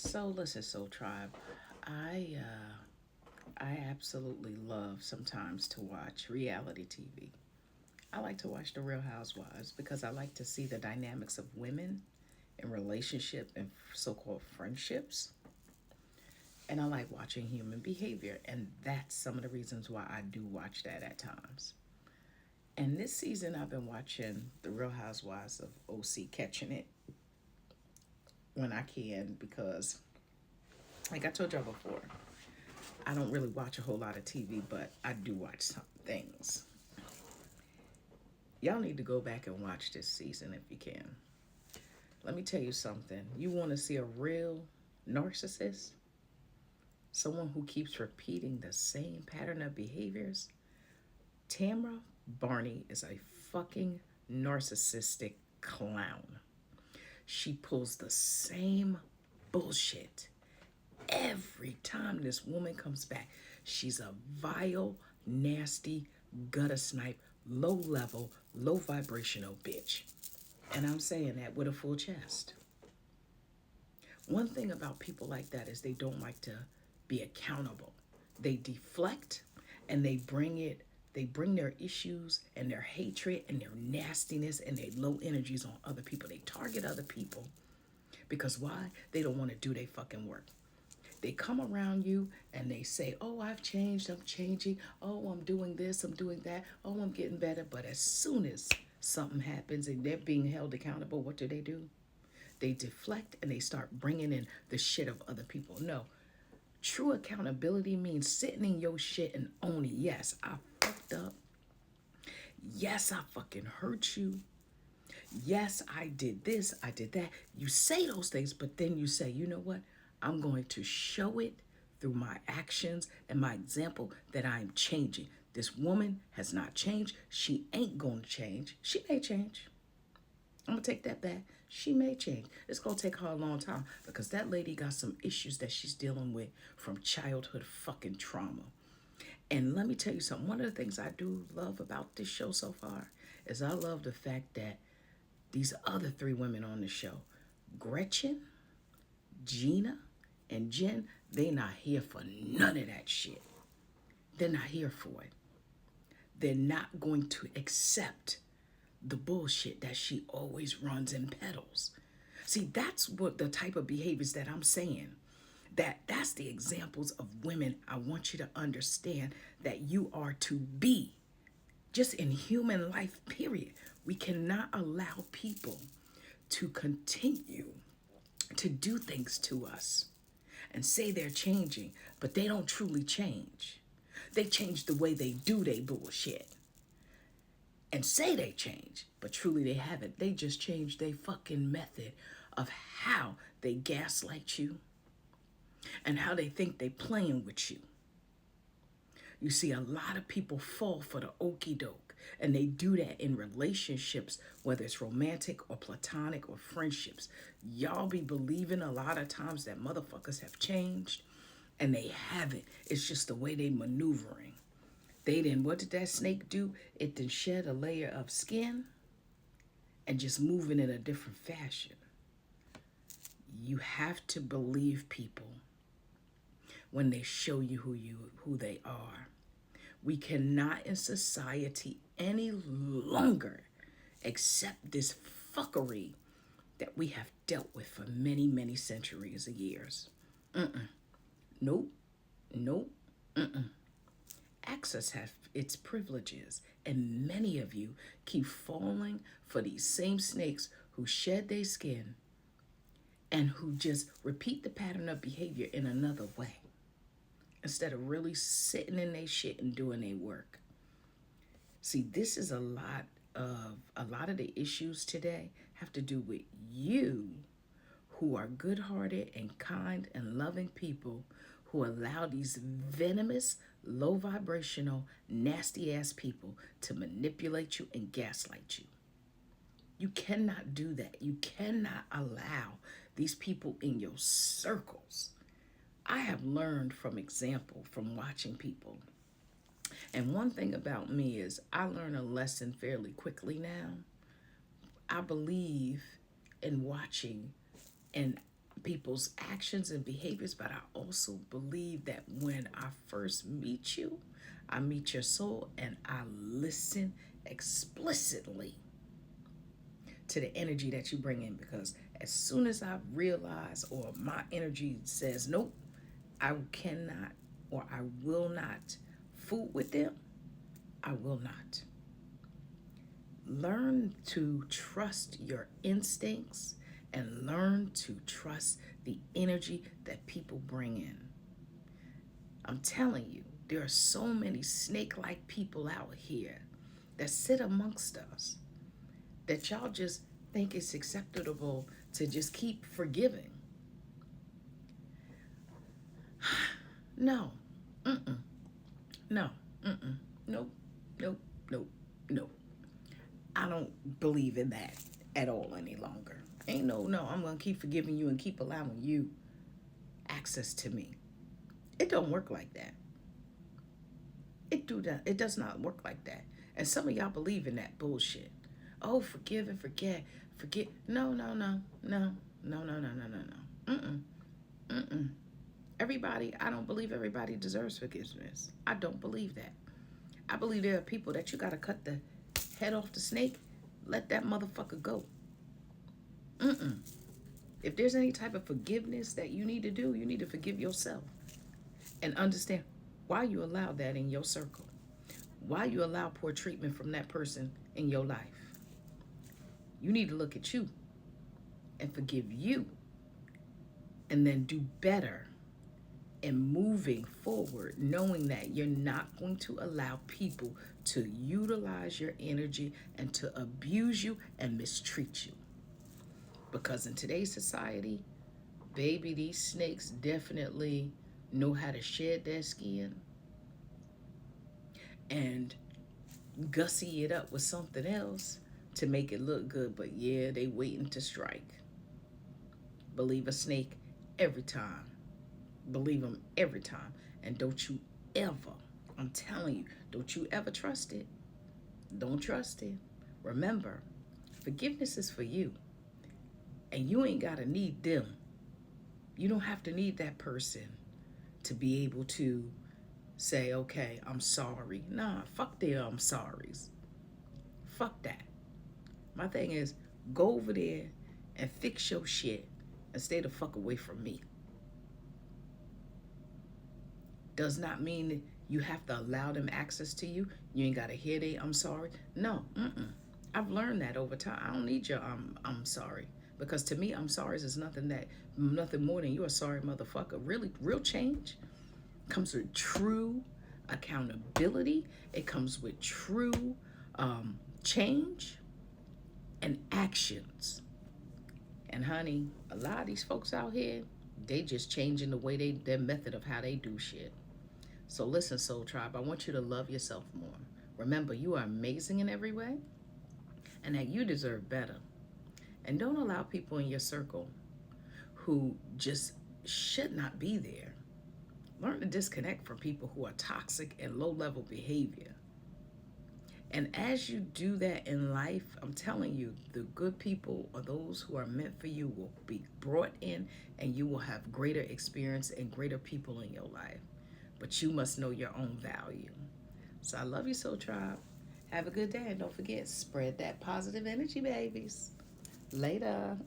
So listen, Soul Tribe, I I absolutely love sometimes to watch reality TV. I like to watch The Real Housewives because I like to see the dynamics of women in relationship and so-called friendships, and I like watching human behavior, and that's some of the reasons why I do watch that at times. And this season, I've been watching The Real Housewives of OC, catching it when I can because, like I told y'all before, I don't really watch a whole lot of TV, but I do watch some things. Y'all need to go back and watch this season if you can. Let me tell you something. You want to see a real narcissist? Someone who keeps repeating the same pattern of behaviors? Tamra Barney is a fucking narcissistic clown. She pulls the same bullshit every time this woman comes back. She's a vile, nasty, gutter snipe, low level, low vibrational bitch. And I'm saying that with a full chest. One thing about people like that is they don't like to be accountable. They deflect and they bring their issues and their hatred and their nastiness and their low energies on other people. They target other people because why? They don't want to do their fucking work. They come around you and they say, oh, I've changed, I'm changing, oh, I'm doing this, I'm doing that, oh, I'm getting better. But as soon as something happens and they're being held accountable, what do? They deflect and they start bringing in the shit of other people. No, true accountability means sitting in your shit and owning, yes, I fucked up. Yes, I fucking hurt you. Yes, I did this, I did that. You say those things, but then you say, you know what? I'm going to show it through my actions and my example that I'm changing. This woman has not changed. She ain't going to change. She may change. I'm going to take that back. She may change. It's going to take her a long time because that lady got some issues that she's dealing with from childhood fucking trauma. And let me tell you something. One of the things I do love about this show so far is I love the fact that these other three women on the show, Gretchen, Gina, and Jen, they not here for none of that shit. They're not here for it. They're not going to accept the bullshit that she always runs and peddles. See, that's what the type of behaviors that I'm saying. That's the examples of women I want you to understand that you are to be. Just in human life, period. We cannot allow people to continue to do things to us and say they're changing, but they don't truly change. They change the way they do their bullshit and say they change, but truly they haven't. They just changed their fucking method of how they gaslight you and how they think they playing with you. You see, a lot of people fall for the okey doke, and they do that in relationships, whether it's romantic or platonic or friendships. Y'all be believing a lot of times that motherfuckers have changed, and they haven't. It's just the way they maneuvering. They didn't, what did that snake do? It then shed a layer of skin and just moving in a different fashion. You have to believe people when they show you who they are. We cannot in society any longer accept this fuckery that we have dealt with for many, many centuries of years. Nope. Nope. Access has its privileges, and many of you keep falling for these same snakes who shed their skin and who just repeat the pattern of behavior in another way instead of really sitting in their shit and doing their work. See, this is a lot of the issues today have to do with you who are good-hearted and kind and loving people who allow these venomous, low vibrational, nasty ass people to manipulate you and gaslight you. You cannot do that. You cannot allow these people in your circles. I have learned from example, from watching people. And one thing about me is I learn a lesson fairly quickly now. I believe in watching and people's actions and behaviors, but I also believe that when I first meet you, I meet your soul and I listen explicitly to the energy that you bring in, because as soon as I realize or my energy says nope, I cannot or I will not fool with them, I will not. Learn to trust your instincts and learn to trust the energy that people bring in. I'm telling you, there are so many snake-like people out here that sit amongst us that y'all just think it's acceptable to just keep forgiving. No. Mm-mm. No. Mm-mm. Nope. Nope. Nope. Nope. I don't believe in that at all any longer. Ain't no, I'm going to keep forgiving you and keep allowing you access to me. It don't work like that. It does not work like that. And some of y'all believe in that bullshit. Oh, forgive and forget. Forget. No. Mm-mm. Mm-mm. I don't believe everybody deserves forgiveness. I don't believe that. I believe there are people that you got to cut the head off the snake, let that motherfucker go. Mm-mm. If there's any type of forgiveness that you need to do, you need to forgive yourself and understand why you allowed that in your circle, why you allow poor treatment from that person in your life. You need to look at you and forgive you and then do better in moving forward, knowing that you're not going to allow people to utilize your energy and to abuse you and mistreat you. Because in today's society, baby, these snakes definitely know how to shed their skin and gussy it up with something else to make it look good. But yeah, they waiting to strike. Believe a snake every time. Believe them every time. And don't you ever, I'm telling you, don't you ever trust it. Don't trust it. Remember, forgiveness is for you. And you ain't got to need them. You don't have to need that person to be able to say, okay, I'm sorry. Nah, fuck their I'm sorries. Fuck that. My thing is, go over there and fix your shit and stay the fuck away from me. Does not mean that you have to allow them access to you. You ain't got to hear they I'm sorry. No, I've learned that over time. I don't need your I'm sorry. Because to me, I'm sorry is nothing more than you're a sorry motherfucker. Really, real change comes with true accountability. It comes with true change and actions. And honey, a lot of these folks out here, they just changing the way their method of how they do shit. So listen, Soul Tribe, I want you to love yourself more. Remember, you are amazing in every way and that you deserve better. And don't allow people in your circle who just should not be there. Learn to disconnect from people who are toxic and low-level behavior. And as you do that in life, I'm telling you, the good people or those who are meant for you will be brought in and you will have greater experience and greater people in your life. But you must know your own value. So I love you, Soul Tribe. Have a good day. And don't forget, spread that positive energy, babies. Later.